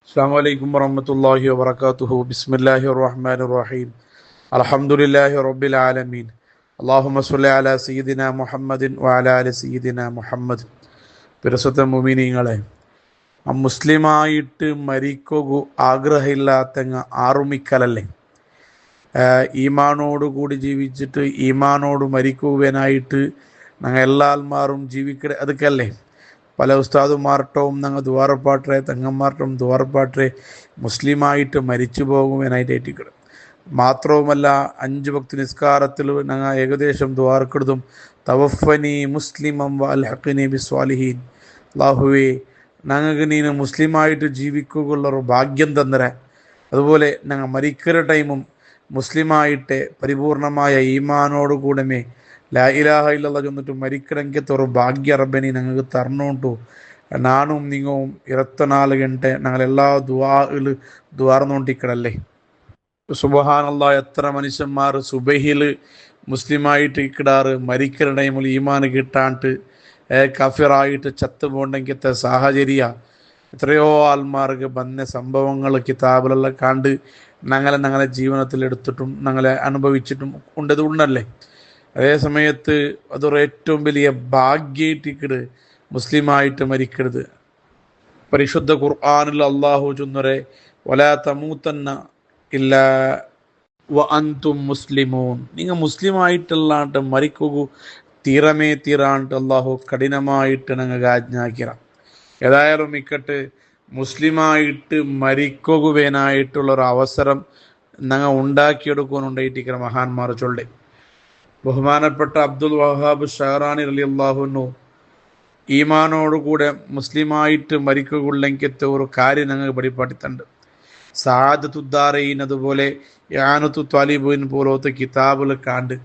അസ്സലാമു അലൈക്കും വറഹ്മത്തുള്ളാഹി വബറകാതുഹു. ബിസ്മില്ലാഹിർ റഹ്മാനിർ റഹീം. അൽഹംദുലില്ലാഹി റബ്ബിൽ ആലമീൻ. അല്ലാഹുമ്മ സ്വല്ലി അലാ സയ്യിദിനാ മുഹമ്മദിൻ വഅലാ ആലി സയ്യിദിനാ മുഹമ്മദ്. പരിശുദ്ധ മുഅ്മിനീങ്ങളെ, മുസ്ലിമായിട്ട് മരിക്കുക ആഗ്രഹമില്ലാത്തങ്ങ ആറുമിക്കലല്ലേ. ഈമാനോടുകൂടി ജീവിച്ചിട്ട് ഈമാനോട് മരിക്കുവാനായിട്ട് ഞങ്ങൾ എല്ലാൽമാരും ജീവിക്കട അതൊക്കെയല്ലേ. പല ഉസ്താദുമാർട്ടവും ഞങ്ങൾ ദ്വാരപ്പാട്ടെ തങ്ങന്മാർട്ടും ദ്വാരപ്പാട്ടെ മുസ്ലിമായിട്ട് മരിച്ചു പോകുവാനായിട്ട് ഏറ്റിക്കിടും. മാത്രവുമല്ല 5 വക്ത് നിസ്കാരത്തിൽ ഞങ്ങൾ ഏകദേശം ദ്വാരക്കെടുതും തവഫനി മുസ്ലിമം വൽഹഖ്നി ബിസ്വാലിഹീൻ. അല്ലാഹുവേ, ഞങ്ങൾക്ക് നീ മുസ്ലിമായിട്ട് ജീവിക്കുകയുള്ളൊരു ഭാഗ്യം തന്നര. അതുപോലെ ഞങ്ങൾ മരിക്കുന്ന ടൈമും മുസ്ലിമായിട്ട് പരിപൂർണമായ ഈമാനോടുകൂടമേ ലാ ഇലാഹ ഇല്ലല്ലാഹ് ചൊന്നിട്ട് മരിക്കണമെങ്കിൽ ഒരു ഭാഗ്യ റബ്ബനി ഞങ്ങൾക്ക് തരണോണ്ടു. നാനും നിങ്ങവും 24 ഗಂಟೆ ഞങ്ങളെല്ലാ ദ്വാർന്നോണ്ടിക്കടല്ലേ. സുബ്ഹാനല്ലാഹ്, എത്ര മനുഷ്യന്മാർ സുബഹിൽ മുസ്ലിമായിട്ട് ഇക്കിടാറ് മരിക്കുന്ന ടൈമിൽ ഈമാന് കിട്ടാണ്ട് കഫിറായിട്ട് ചത്തു പോണ്ടെങ്കിലത്തെ സാഹചര്യ എത്രയോ ആൾമാർക്ക് വന്ന സംഭവങ്ങൾ കിതാബിലെല്ലാം കണ്ട് ഞങ്ങളെ ജീവിതത്തിൽ എടുത്തിട്ടും ഞങ്ങളെ അനുഭവിച്ചിട്ടും ഉണ്ടല്ലേ. അതേ സമയത്ത് അതൊരു ഏറ്റവും വലിയ ഭാഗ്യമായിട്ടിക്കട് മുസ്ലിമായിട്ട് മരിക്കരുത്. പരിശുദ്ധ ഖുർആനിൽ അള്ളാഹു ചൊന്നരെ വലാ തമൂതന്ന ഇല്ലാ വ അൻതും മുസ്ലിമൂൻ. നിങ്ങൾ മുസ്ലിമായിട്ടല്ലാണ്ട് മരിക്കുക തീരാണ്ട് അള്ളാഹു കഠിനമായിട്ട് ഞങ്ങൾക്ക് ആജ്ഞാക്കിറ. ഏതായാലും ഇക്കട്ട് മുസ്ലിമായിട്ട് മരിക്കുവാനായിട്ടുള്ളൊരു അവസരം ഞങ്ങൾ ഉണ്ടാക്കിയെടുക്കാനുണ്ടായിട്ടിരിക്കുന്ന മഹാന്മാർ ചൊല്ലേ. ബഹുമാനപ്പെട്ട അബ്ദുൽ വഹാബ് ഷഹറാനി റളിയല്ലാഹു അൻഹു ഈമാനോടുകൂടെ മുസ്ലിമായിട്ട് മരിക്കുകയുള്ളെങ്കിലത്തെ ഒരു കാര്യം ഞങ്ങൾക്ക് പഠിപ്പാട്ടിത്തുണ്ട്. സആദത്തുദ്ദാറൈൻ അതുപോലെ ഇആനത്തു ത്വാലിബീൻ പോലത്തെ കിതാബിൽ കാണ്ട്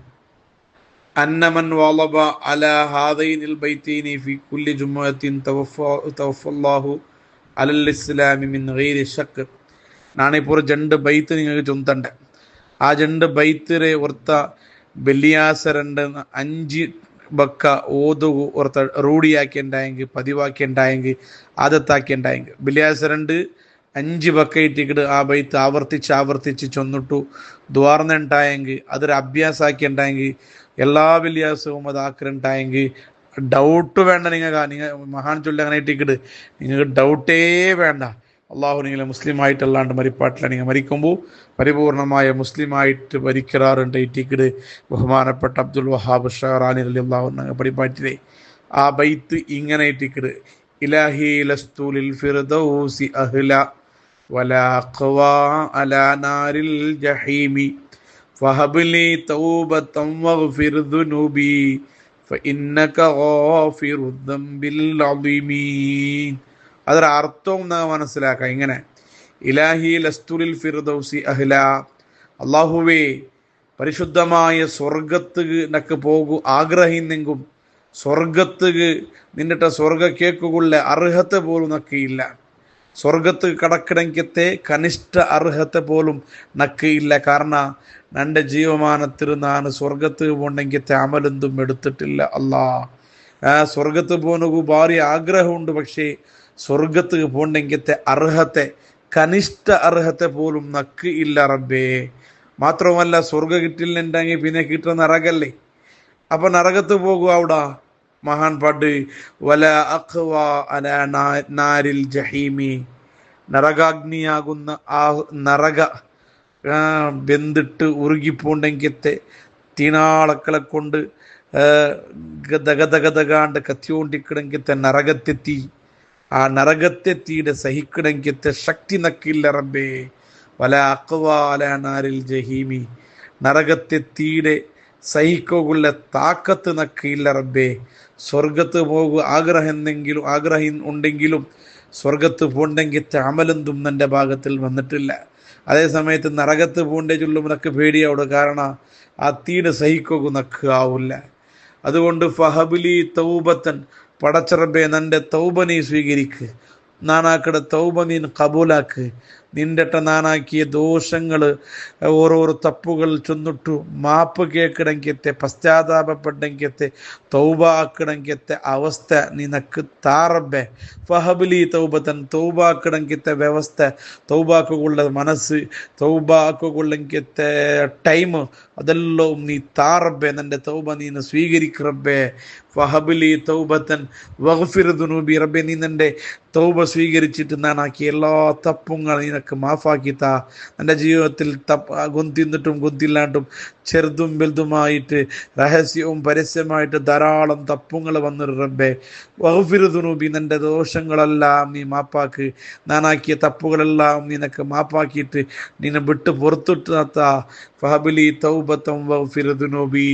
അന്നമൻ വളബ അലാ ഹാദൈനിൽ ബൈതൈനി ഫി കുല്ലി ജുമുഅത്തിൻ തവഫല്ലാഹു അലൽ ഇസ്ലാമി മിൻ ഗൈരി ശക്ക്. നാണിപ്പോൾ 2 ബൈത്ത് നിങ്ങൾക്ക് ചൊന്തണ്ട്. ആ 2 ബൈത്തിരെ ഓർത്ത വെള്ളിയാസരണ്ട് 5 ബക്ക ഓതുകു ഓർത്ത റൂಢിയാക്കിണ്ടായെങ്കിൽ പതിവാക്കിണ്ടായെങ്കിൽ ആദത്താക്കിണ്ടായെങ്കിൽ വെള്ളിയാസരണ്ട് 5 ബക്ക ഇട്ടിക്കിട്ട് ആ ബൈത്ത് ആവർത്തിച്ച് ചൊന്നിട്ടു ദ്വാർന്നുണ്ടായെങ്കിൽ അതൊരു അഭ്യാസാക്കി ഉണ്ടായെങ്കിൽ എല്ലാ വെള്ളിയാസവും അതാക്കിണ്ടായെങ്കിൽ ഡൗട്ട് വേണ്ട. നിങ്ങൾ മഹാൻ ചൊല്ലി അങ്ങനെ ഇട്ടിക്കിട്ട് നിങ്ങൾക്ക് ഡൗട്ടേ വേണ്ട. അള്ളാഹു നിങ്ങളെ മുസ്ലിമായിട്ടല്ലാണ്ട് മരിപ്പാട്ടില്ല. നിങ്ങൾ മരിക്കുമ്പോൾ പരിപൂർണമായ മുസ്ലിമായിട്ട് മരിക്കാറുണ്ട് ഇട്ടിക്കിട്. ബഹുമാനപ്പെട്ട അബ്ദുൽ വഹാബ് ഷഹറാനി റളിയല്ലാഹു അൻഹു പഠിപ്പാറ്റിലെ ആ ബൈത്ത് ഇങ്ങനെ ഇട്ടിക്കിട് ഇലാഹി ലസ്തു ലിൽ ഫിർദൗസി അഹ്ല വലാ ഖവാ അലാ നാരിൽ ജഹീമി ഫഹബ്ലി തൗബതൻ വഗ്ഫിർ ദുനൂബി ഫഇന്നക ഗാഫിറു ദംബിൽ അളീമീൻ. അതൊരു അർത്ഥവും മനസ്സിലാക്കാം. ഇങ്ങനെ ഇലാഹി ലസ്തുലിൽ ഫിർദൗസി അഹ്ല, അള്ളാഹുവേ പരിശുദ്ധമായ സ്വർഗത്തുക്ക് നക്ക് പോകൂ ആഗ്രഹിന്നെങ്കും സ്വർഗത്തുക്ക് നിന്നിട്ട സ്വർഗ കേക്കുകൊള്ള അർഹത പോലും നക്ക് ഇല്ല. സ്വർഗത്ത് കടക്കിടങ്കത്തെ കനിഷ്ഠ അർഹത പോലും നക്ക് ഇല്ല. കാരണം നന്റെ ജീവമാനത്തിൽ ഞാൻ സ്വർഗത്ത് പോണ്ടെങ്കിത്തെ അമലെന്തും എടുത്തിട്ടില്ല. അല്ലാ, സ്വർഗത്ത് പോകുന്ന ഭാരി ആഗ്രഹമുണ്ട്. പക്ഷേ സ്വർഗത്ത് പോണ്ടെങ്കിത്തെ അർഹത്തെ കനിഷ്ഠ അർഹത്തെ പോലും നക്ക് ഇല്ല റബ്ബേ. മാത്രമല്ല സ്വർഗ കിട്ടില്ലെണ്ടെങ്കിൽ പിന്നെ കിട്ടുന്ന നരകല്ലേ. അപ്പൊ നരകത്ത് പോകുക. അവിടെ മഹാൻ പാട്ട് വല അഖ്വ അലാ നാരിൽ ജഹീമി, നരകാഗ്നിയാകുന്ന ആ നരക വെന്തിട്ട് ഉരുകിപ്പോണ്ടെങ്കിത്തെ തീനാളക്കളെ കൊണ്ട് ദഗദഗദകാണ്ട് കത്തിയോണ്ടിക്കിടങ്കിത്തെ നരകത്തെത്തി ആ നരകത്തെത്തിയുടെ സഹിക്കിടങ്കിത്തെ ശക്തി നക്കില്ല റബ്ബേ. വല അഖ്വ അലാ നാരിൽ ജഹീമി, നരകത്തെത്തിയുടെ സഹിക്കുള്ള താക്കത്ത് നക്കില്ല റബ്ബേ. സ്വർഗത്ത് പോകുക ആഗ്രഹം ഉണ്ടെങ്കിലും സ്വർഗത്ത് പോണ്ടെങ്കിത്തെ അമലെന്തും എൻ്റെ ഭാഗത്തിൽ വന്നിട്ടില്ല. അതേ സമയത്ത് നരകത്ത് പോണ്ടേ ചൊല്ലും നക്ക് പേടിയാവുക. കാരണം ആ തീയുടെ സഹിക്കുക നക്ക് ആവില്ല. അതുകൊണ്ട് ഫഹബിലി തൗബത്തൻ, പടച്ചറബേ നന്റെ തൗബ നീ സ്വീകരിക്ക്, നാനാക്കടെ തൗബ നീ കബൂലാക്ക്. നിന്റെ നാനാക്കിയ ദോഷങ്ങൾ ഓരോരോ തപ്പുകൾ ചൊന്നിട്ടു മാപ്പ് കേൾക്കണമെങ്കിത്തെ പശ്ചാത്താപപ്പെടെങ്കിത്തെ തൗബ ആക്കണമെങ്കിത്തെ അവസ്ഥ നിനക്ക് താറബെ ഫഹബിലി തൗബത്തൻ തൗബാക്കണമെങ്കിത്തെ വ്യവസ്ഥ തൗബാക്കുള്ള മനസ്സ് തൗബാക്കുള്ളെങ്കിത്തെ ടൈം അതെല്ലാം നീ താറബെ നിന്റെ തൗബ നീ സ്വീകരിക്കറബെ ഫഹബിലി തൗബത്തൻ വഗ്ഫിർ ദുനൂബി റബ്ബെ നീ നിന്റെ തൗബ സ്വീകരിച്ചിട്ട് നാനാക്കി എല്ലാ തപ്പുങ്ങൾ നിനക്ക് മാഫാക്കിത്താ. എൻ്റെ ജീവിതത്തിൽ ഗൊന്തിന്നിട്ടും ഗൊന്തില്ലാണ്ടും ചെറുതും വലുതുമായിട്ട് രഹസ്യവും പരസ്യമായിട്ട് ധാരാളം തപ്പുങ്ങൾ വന്നൊരു റബ്ബെ വഗ്ഫിർ ദുനൂബി നിന്റെ ദോഷങ്ങളെല്ലാം നീ മാപ്പാക്ക്. നാനാക്കിയ തപ്പുകളെല്ലാം നിനക്ക് മാപ്പാക്കിയിട്ട് നിന്നെ വിട്ട് പുറത്തിട്ടാ. ഫഹബിലി തൗബത്തം വഗ്ഫിർ ദുനൂബി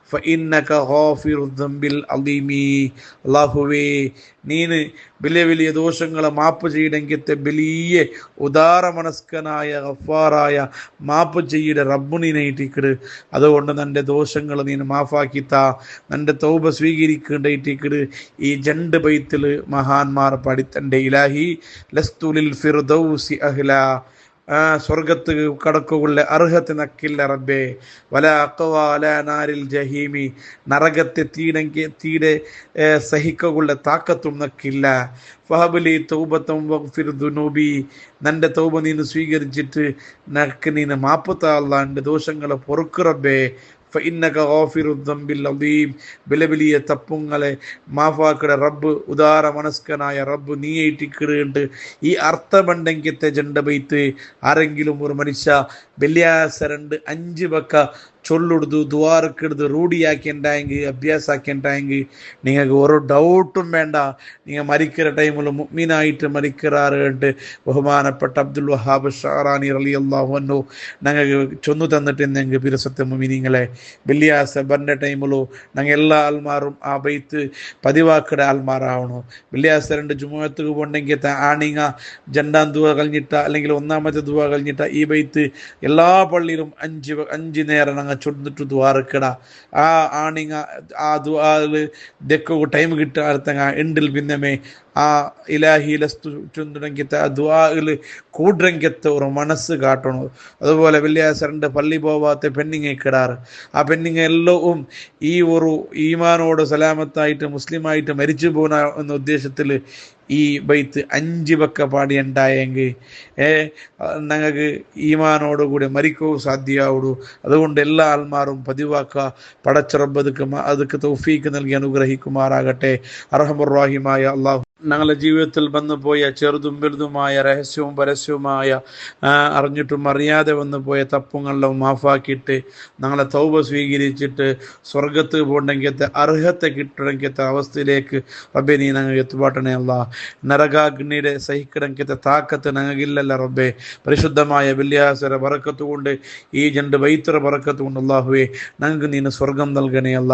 ഫഇന്നക ഗാഫിറു ദംബിൽ അലീമി. അല്ലാഹുവേ നീന് വലിയ വലിയ ദോഷങ്ങളെ മാപ്പ് ചെയ്യണമെങ്കിത്തെ വലിയ ഉദാര മനസ്കനായ ഗഫാറായ മാപ്പ് ചെയ്യുടെ റബ്ബുണിനേറ്റിക്കിട്. അതുകൊണ്ട് നിന്റെ ദോഷങ്ങൾ നീ മാഫാക്കിത്താ. നിന്റെ തൗബ സ്വീകരിക്കേണ്ടേറ്റിക്കിട്. ഈ ജണ്ട് ബൈത്തിൽ മഹാന്മാർ പഠിത്തൻ്റെ ഇലാഹി ലസ്തുലിൽ ഫിർദൗസി അഹ്ല സ്വർഗത്ത് കടക്കുള്ള അർഹത്ത് നക്കില്ല റബ്ബേ. വല അഖ്വാല നാരിൽ ജഹീമി നരകത്തെ തീരെ സഹിക്കുള്ള താക്കത്തും നക്കില്ല. ഫഹബലി തൗബത്തം വഗ്ഫിർ ദുനൂബി നിന്റെ തൗബ നീന് സ്വീകരിച്ചിട്ട് നക്ക് നീന് മാപ്പത്താ അല്ലാ എൻ്റെ ദോഷങ്ങളെ പൊറുക്ക് റബ്ബേ. ഫഇന്നക ഗാഫിറു ദംബിൽ അലീം വലിയ തപ്പുങ്ങളെ മാഫാക്കട റബ്ബ് ഉദാര മനസ്കനായ റബ്ബ് നീ ഏറ്റിക്കിടുണ്ട്. ഈ അർത്ഥമുണ്ടെങ്കിത്തെ ജണ്ട ബൈത്ത് ആരെങ്കിലും ഒരു മനുഷ്യ വെള്ളിയാഴ്ച 5 പക്ക ചൊല്ലുടുത്ത് ദ്വാരക്കെടുത്ത് റൂഢിയാക്കിണ്ടായെങ്കിൽ അഭ്യാസാക്കിണ്ടായെങ്കിൽ നിങ്ങൾക്ക് ഒരു ഡൗട്ടും വേണ്ട. നിങ്ങൾ മരിക്കുന്ന ടൈമിൽ മുഅ്മിനായിട്ട് മരിക്കാറുണ്ട്. ബഹുമാനപ്പെട്ട അബ്ദുൽ വഹാബ് ഷഅറാനി റളിയല്ലാഹു അൻഹു ഞങ്ങൾക്ക് ചൊന്നു തന്നിട്ടുണ്ടെങ്കിൽ പിരസത്തെ മുഅ്മിനീങ്ങളെ വെള്ളിയാഴ്ച ബന്റെ ടൈമിലോ ഞങ്ങൾ എല്ലാ ആൾമാരും ആ ബൈത്ത് പതിവാക്കട ആൾമാരാവണോ. വെള്ളിയാഴ്ച 2 ജുമുഅത്തുക്ക് പോകണമെങ്കിൽ ആണിങ്ങ ജണ്ടാം ദുവ കഴിഞ്ഞിട്ട അല്ലെങ്കിൽ 1ാമത്തെ ദുവ കഴിഞ്ഞിട്ട ഈ ബൈത്ത് എല്ലാ പള്ളിയിലും 5 നേരം ഞങ്ങൾ ചൊന്നിട്ട് ദ്വാരക്കട. ആ ആണിങ്ങ ആ ദ്വാല് ദെക്കു ടൈം കിട്ടാത്തങ്ങ എണ്ടിൽ പിന്നമേ ആ ഇലാഹിയിലസ്തു ചൊന്നിടങ്കിത്തെ ആ ദ്വാല് കൂടരങ്കത്തെ ഒരു മനസ്സ് കാട്ടണോ. അതുപോലെ വെള്ളിയാഴ്ച 2 പള്ളി പോവാത്ത പെണ്ണിങ്ങ കിടാറ്. ആ പെണ്ണിങ്ങ എല്ലാം ഈ ഒരു ഈമാനോട് സലാമത്തായിട്ട് മുസ്ലിമായിട്ട് മരിച്ചു പോകുന്ന എന്ന ഉദ്ദേശത്തിൽ ഈ ബൈത്ത് 5 പക്ക പാടിയുണ്ടായെങ്കിൽ ഞങ്ങൾക്ക് ഈമാനോടുകൂടി മരിക്കോ സാധ്യമാവുള്ളൂ. അതുകൊണ്ട് എല്ലാ ആൾമാരും പതിവാക്കുക. പടച്ചറബ് അതൊക്കെ തൗഫീക്ക് നൽകി അനുഗ്രഹിക്കുമാറാകട്ടെ. അർഹമർ റഹീമായ അല്ലാഹു ഞങ്ങളുടെ ജീവിതത്തിൽ വന്നു പോയ ചെറുതും വലുതുമായ രഹസ്യവും പരസ്യവുമായ അറിഞ്ഞിട്ടും അറിയാതെ വന്നു പോയ തപ്പുങ്ങളെല്ലാം മാഫാക്കിയിട്ട് ഞങ്ങളെ തൗബ സ്വീകരിച്ചിട്ട് സ്വർഗത്ത് പോകണമെങ്കിലത്തെ അർഹത്തെ കിട്ടണമെങ്കിലത്തെ അവസ്ഥയിലേക്ക് റബ്ബെ നീ ഞങ്ങൾ എത്തുപാട്ടണേ അല്ല. നരകാഗ്നിയുടെ സഹിക്കണമെങ്കിലത്തെ താക്കത്ത് ഞങ്ങൾക്കില്ലല്ല റബ്ബെ. പരിശുദ്ധമായ വെള്ളിയാഴ്ച ബറക്കത്ത് കൊണ്ട് ഈ 2 ബൈത്തറ ബറക്കത്ത് കൊണ്ട് അല്ലാഹുവേ ഞങ്ങൾക്ക് നീ സ്വർഗം നൽകണേ അല്ല.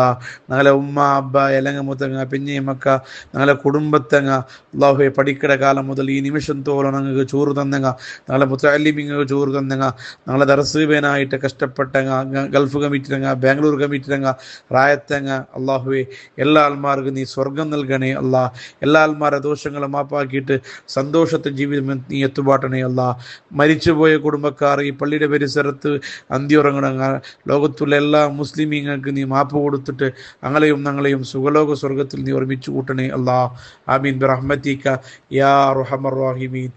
ഞങ്ങളെ ഉമ്മ അബ്ബ എലങ്ങ മുത്തങ്ങ പിഞ്ഞിമക്ക ഞങ്ങളെ കുടുംബത്തങ്ങ അല്ലാഹുവേ പഠിക്കട കാലം മുതൽ ഈ നിമിഷം തോളം ഞങ്ങൾക്ക് ചോറ് തന്നങ്ങ ഞങ്ങളെ മുത്തഅല്ലിമീങ്ങൾക്ക് ചോറ് തന്നങ്ങ ഞങ്ങളെ ദർസീബേനായിട്ട് കഷ്ടപ്പെട്ടങ്ങ ഗൾഫ് കമ്മിറ്റിരങ്ങ ബാംഗ്ലൂർ കമ്മിറ്റിരങ്ങ റായത്തങ്ങ അല്ലാഹുവേ എല്ലാ ആൾമാർക്കും നീ സ്വർഗം നൽകണേ അല്ലാ. എല്ലാ ആൾമാരെ ദോഷങ്ങളെ മാപ്പാക്കിയിട്ട് സന്തോഷത്തെ ജീവിതം നീ എത്തുപാട്ടണേ അല്ലാ. മരിച്ചുപോയ കുടുംബക്കാർ ഈ പള്ളിയുടെ പരിസരത്ത് അന്തിയുറങ്ങണങ്ങ ലോകത്തുള്ള എല്ലാ മുസ്ലിമീങ്ങൾക്ക് നീ മാപ്പ് കൊടുത്തിട്ട് ഞങ്ങളെയും സുഖലോക സ്വർഗത്തിൽ നീ ഒരുമിച്ച് കൂട്ടണേ അല്ലാ. ആമീൻ ബിറഹ്മതിക യാ അർഹമർ റഹീമീൻ.